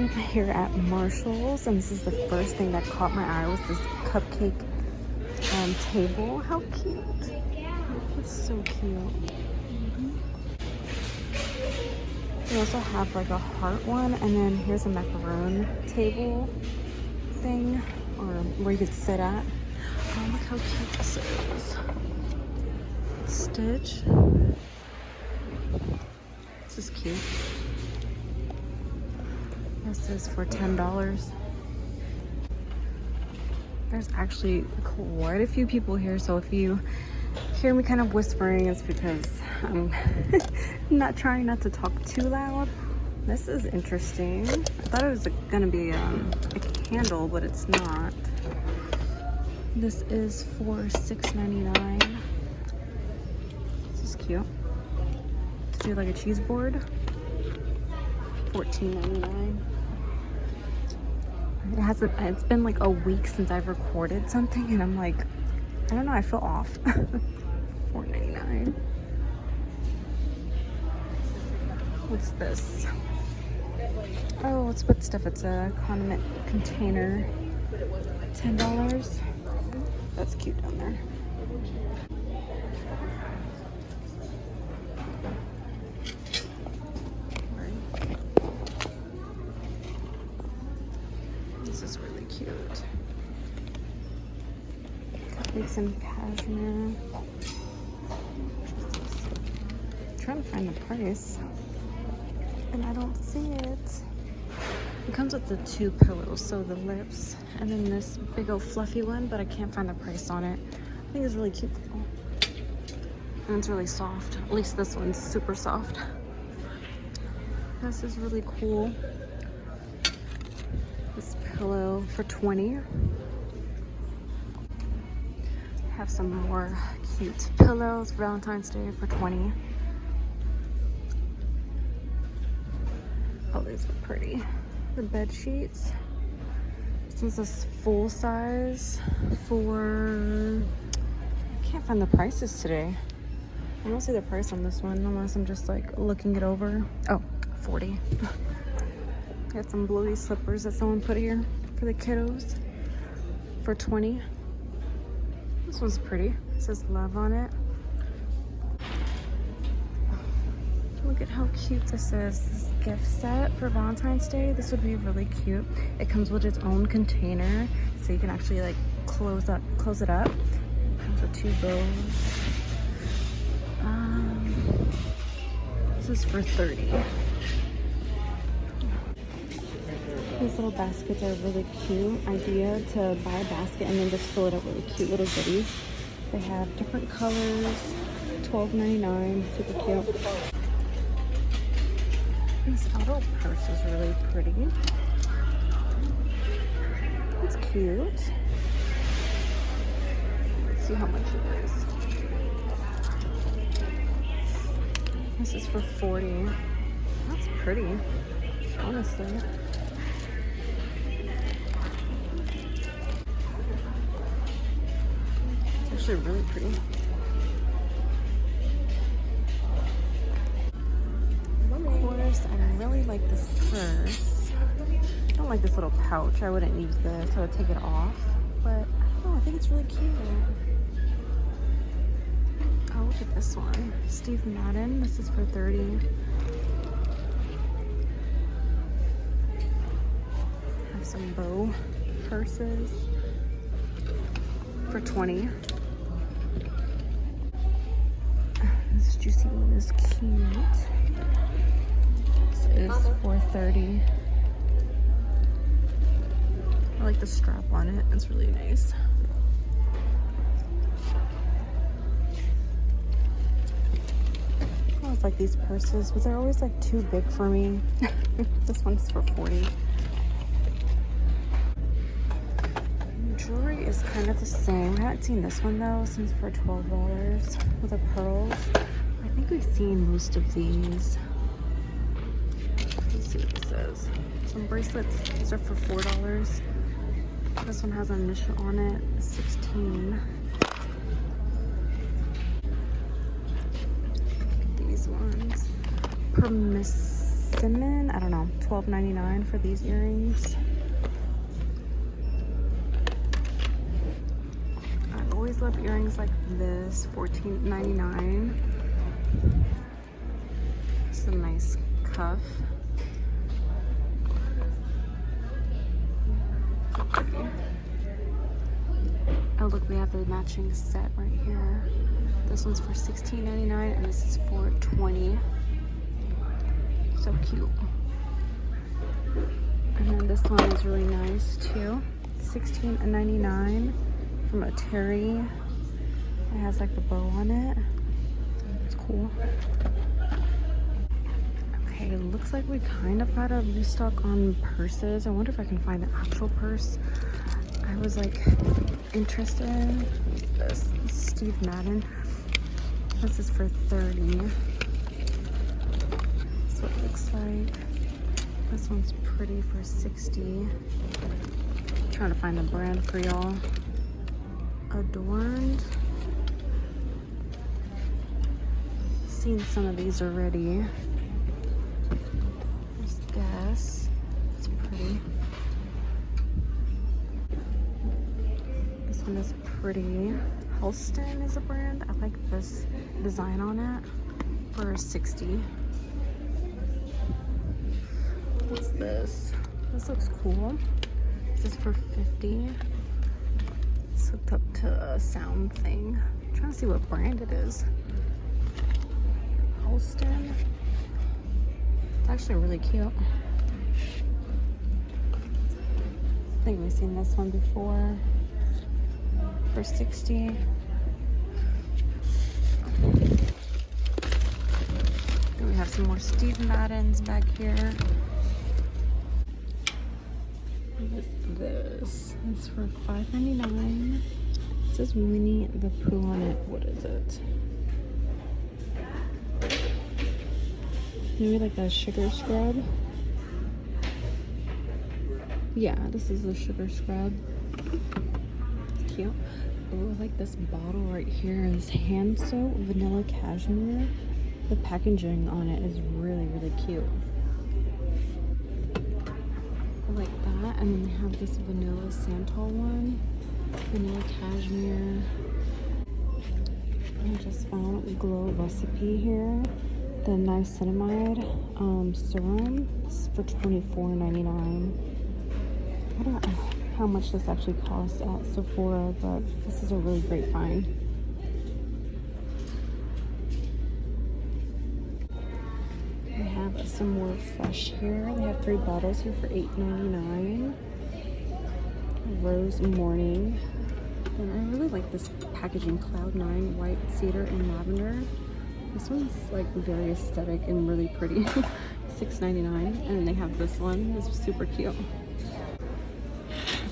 I'm here at Marshall's, and this is the first thing that caught my eye was this cupcake table. How cute. It's so cute. They also have like a heart one, and then here's a macaron table thing, or where you could sit at. Oh, look how cute this is. Stitch. This is cute. This is for $10. There's actually quite a few people here, so if you hear me kind of whispering, it's because I'm not trying not to talk too loud. This is interesting. I thought it was gonna be a candle, but it's not. This is for $6.99. This is cute. To do like a cheese board, $14.99. It's been like a week since I've recorded something, and I'm like, I don't know, I feel off. $4.99. What's this? Oh, it's with stuff. It's a condiment container. $10. That's cute down there. This is really cute. Cupcakes and cashmere. I'm trying to find the price, and I don't see it. It comes with the 2 pillows, so the lips, and then this big old fluffy one, but I can't find the price on it. I think it's really cute though. And it's really soft. At least this one's super soft. This is really cool. This pillow for $20. Have some more cute pillows, Valentine's Day for $20. Oh, these are pretty. The bed sheets. This is full size for, I can't find the prices today. I don't see the price on this one unless I'm just like looking it over. Oh, $40. Got some blowy slippers that someone put here for the kiddos for $20. This one's pretty. It says love on it. Look at how cute this is. This gift set for Valentine's Day. This would be really cute. It comes with its own container, so you can actually like close it up. It comes with 2 bows. This is for $30. These little baskets are really cute. Idea to buy a basket and then just fill it up with cute little goodies. They have different colors. $12.99. Super cute. This little purse is really pretty. It's cute. Let's see how much it is. This is for $40. That's pretty, honestly. It's actually really pretty. I really like this purse. I don't like this little pouch. I wouldn't use this. I would take it off. But I don't know. I think it's really cute. Oh, look at this one. Steve Madden. This is for $30. Have some bow purses for $20. This juicy one is cute. Is for $30. I like the strap on it. It's really nice. I always like these purses, but they're always like too big for me. This one's for $40. Jewelry is kind of the same. I haven't seen this one though since for $12 with the pearls. I think we've seen most of these. Let's see what this says. Some bracelets. These are for $4. This one has an initial on it. 16. These ones. Cinnamon, I don't know, $12.99 for these earrings. I always love earrings like this, $14.99. It's a nice cuff. Oh look, we have the matching set right here. This one's for $16.99 and this is for $20. So cute. And then this one is really nice too. $16.99 from a Terry. It has like a bow on it. It's cool. Okay, it looks like we kind of got a restock on purses. I wonder if I can find the actual purse. I was like interested in this Steve Madden. This is for $30. That's what it looks like. This one's pretty for $60. Trying to find the brand for y'all. Adorned. Seen some of these already. Just guess. It's pretty. This one is pretty. Halston is a brand. I like this design on it for $60. What's this? This looks cool. This is for $50. It's hooked up to a sound thing. I'm trying to see what brand it is. Halston. It's actually really cute. I think we've seen this one before. For $60. Then we have some more Steve Maddens back here. What's this? It's for $5.99. It says Winnie the Pooh on it. What is it? Maybe like a sugar scrub? Yeah, this is a sugar scrub. It's cute. Oh, like this bottle right here is hand soap vanilla cashmere. The packaging on it is really, really cute. I like that. And then they have this vanilla Santal one. Vanilla cashmere. I just found a Glow Recipe here. The niacinamide serum. This is for $24.99. I don't know how much this actually costs at Sephora, but this is a really great find. We have some more fresh here. They have 3 bottles here for $8.99. Rose Morning. And I really like this packaging. Cloud9 White Cedar and Lavender. This one's like very aesthetic and really pretty. $6.99. And then they have this one. It's super cute.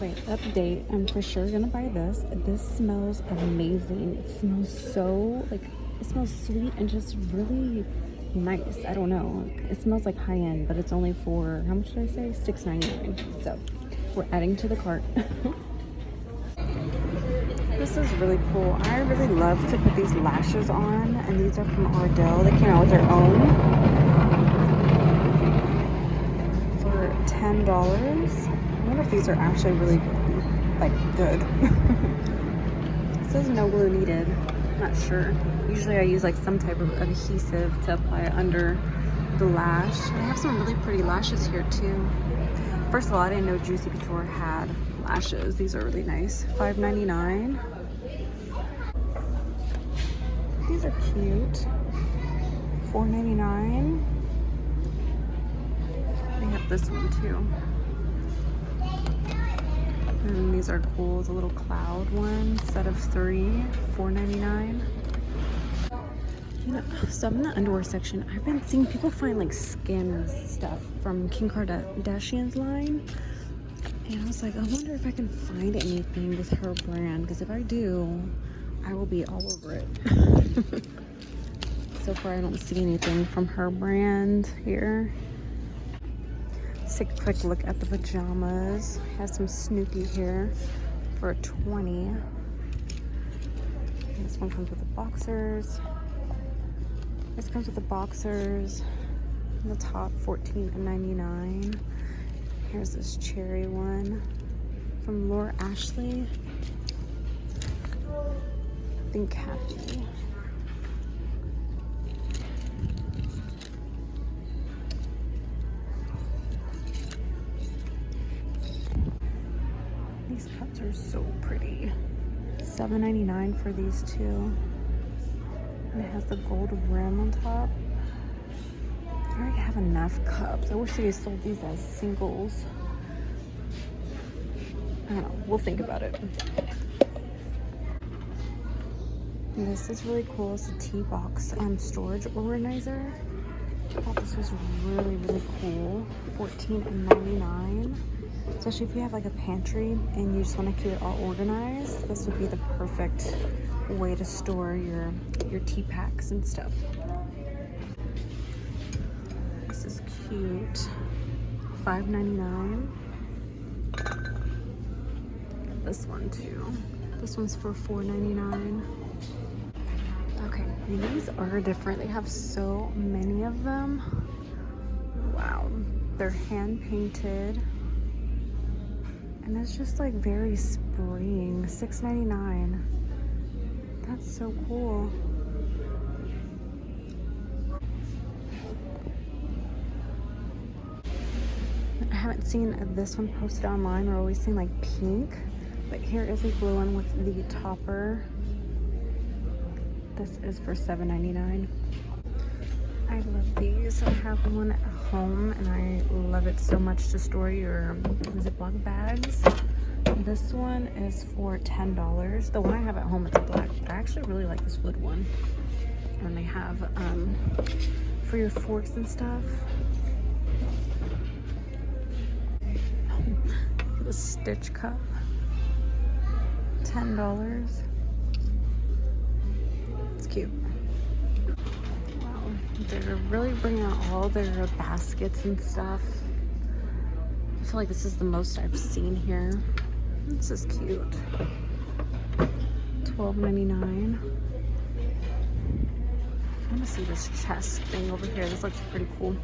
Wait, update. I'm for sure gonna buy this. This smells amazing. It smells so like, it smells sweet and just really nice. I don't know. It smells like high end, but it's only for, how much did I say? $6.99. So we're adding to the cart. This is really cool. I really love to put these lashes on, and these are from Ardell. They came out with their own for $10. I wonder if these are actually really, like, good. It says no glue needed. I'm not sure. Usually I use like some type of adhesive to apply it under the lash. They have some really pretty lashes here too. First of all, I didn't know Juicy Couture had lashes. These are really nice. $5.99. These are cute. $4.99. They have this one too. And these are cool. The little cloud one, set of 3, $4.99. You know, so I'm in the underwear section. I've been seeing people find like Skims stuff from Kim Kardashian's line. And I was like, I wonder if I can find anything with her brand, because if I do, I will be all over it. So far, I don't see anything from her brand here. Let's take a quick look at the pajamas. Has some Snoopy here for $20. This one comes with the boxers. This comes with the boxers. The top $14.99. Here's this cherry one from Laura Ashley. Think Happy. These cups are so pretty. $7.99 for these two. And it has the gold rim on top. I already have enough cups. I wish they sold these as singles. I don't know. We'll think about it. And this is really cool. It's a tea box storage organizer. I thought this was really, really cool. $14.99. Especially if you have like a pantry and you just want to keep it all organized, this would be the perfect way to store your tea packs and stuff. This is cute. $5.99. This one too. This one's for $4.99. Okay, these are different. They have so many of them. Wow, they're hand painted. And it's just like very spring. $6.99. That's so cool. I haven't seen this one posted online. We're always seeing like pink. But here is a blue one with the topper. This is for $7.99. I love these. I have one at home and I love it so much to store your Ziploc bags. This one is for $10. The one I have at home, it's black. But I actually really like this wood one. And they have for your forks and stuff. The Stitch cup, $10. It's cute. Wow, they're really bringing out all their baskets and stuff. I feel like this is the most I've seen here. This is cute. $12.99. I want to see this chest thing over here. This looks pretty cool.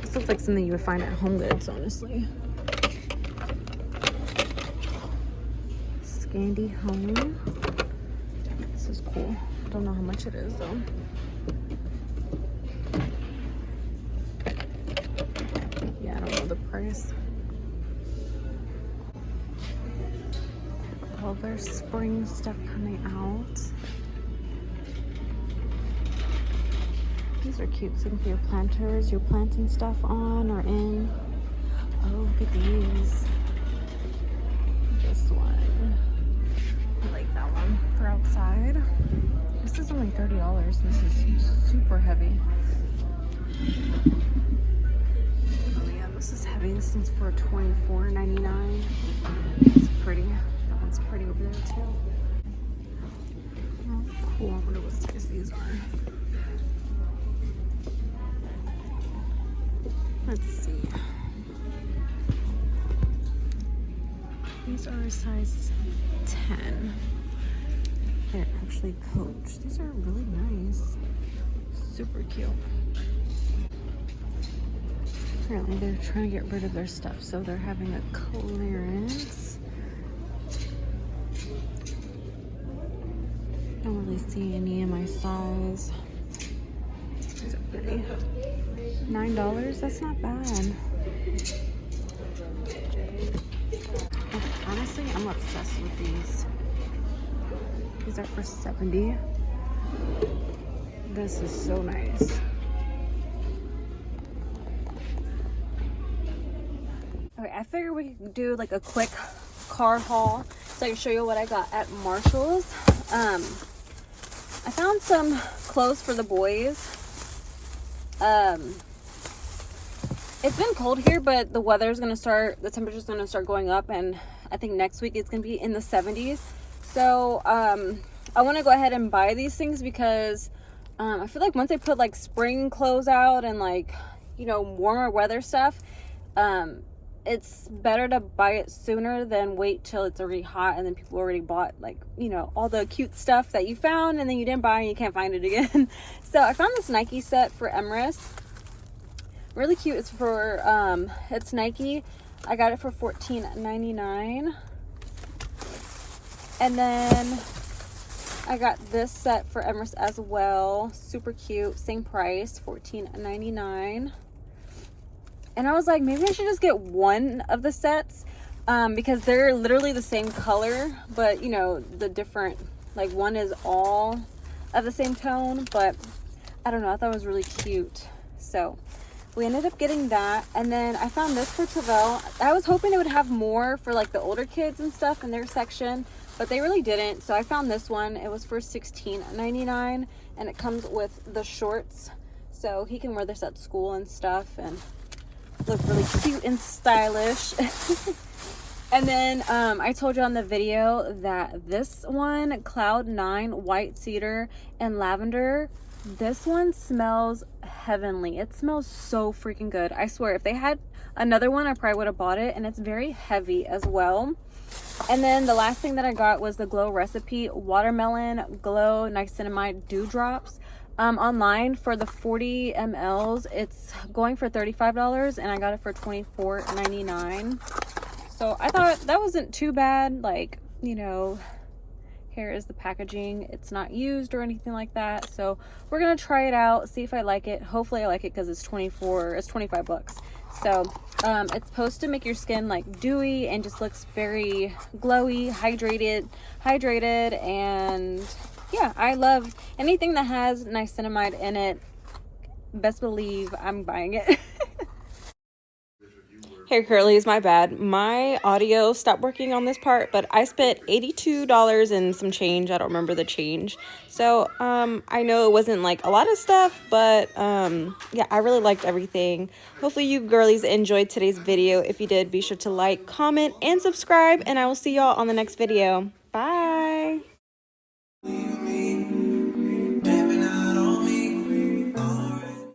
This looks like something you would find at HomeGoods, honestly. Scandi Home. This is cool. I don't know how much it is though. Yeah, I don't know the price. All their spring stuff coming out. These are cute. So you can put your planters, your planting stuff on or in. Oh, look at these. This one. I like that one for outside. This is only $30. This is super heavy. Oh yeah, this is heavy. This one's for $24.99. It's pretty. That one's pretty over there too. Oh, cool. I wonder what size these are. Let's see. These are a size 10. They're actually Coach. These are really nice. Super cute. Apparently they're trying to get rid of their stuff, so they're having a clearance. Don't really see any in my size. These are pretty. $9, that's not bad. Honestly, I'm obsessed with these. These are for $70. This is so nice. Okay, I figured we could do like a quick car haul so I can show you what I got at Marshall's. I found some clothes for the boys. It's been cold here, but the weather's gonna start, the temperature's gonna start going up, and I think next week it's gonna be in the 70s. So I want to go ahead and buy these things because I feel like once they put like spring clothes out and like, you know, warmer weather stuff, it's better to buy it sooner than wait till it's already hot and then people already bought, like, you know, all the cute stuff that you found and then you didn't buy and you can't find it again. So I found this Nike set for Emrys. Really cute. It's for it's Nike. I got it for $14.99. And then I got this set for Emerson as well. Super cute. Same price, $14.99. And I was like, maybe I should just get one of the sets because they're literally the same color, but you know, the different, like one is all of the same tone, but I don't know, I thought it was really cute. So we ended up getting that. And then I found this for Tavel. I was hoping it would have more for like the older kids and stuff in their section, but they really didn't. So I found this one. It was for $16.99, and it comes with the shorts, so he can wear this at school and stuff and look really cute and stylish. And then I told you on the video that this one, Cloud 9 White Cedar and Lavender, this one smells heavenly. It smells so freaking good. I swear, if they had another one, I probably would have bought it. And it's very heavy as well. And then the last thing that I got was the Glow Recipe Watermelon Glow Niacinamide Dewdrops. Online for the 40 mls, it's going for $35, and I got it for $24.99. So I thought that wasn't too bad. Like, you know, here is the packaging. It's not used or anything like that. So we're gonna try it out, see if I like it. Hopefully I like it because it's 25 bucks. So it's supposed to make your skin like dewy and just looks very glowy, hydrated, and yeah, I love anything that has niacinamide in it. Best believe I'm buying it. Hey Curly's, my bad. My audio stopped working on this part, but I spent $82 and some change. I don't remember the change. So I know it wasn't like a lot of stuff, but yeah, I really liked everything. Hopefully you girlies enjoyed today's video. If you did, be sure to like, comment, and subscribe, and I will see y'all on the next video.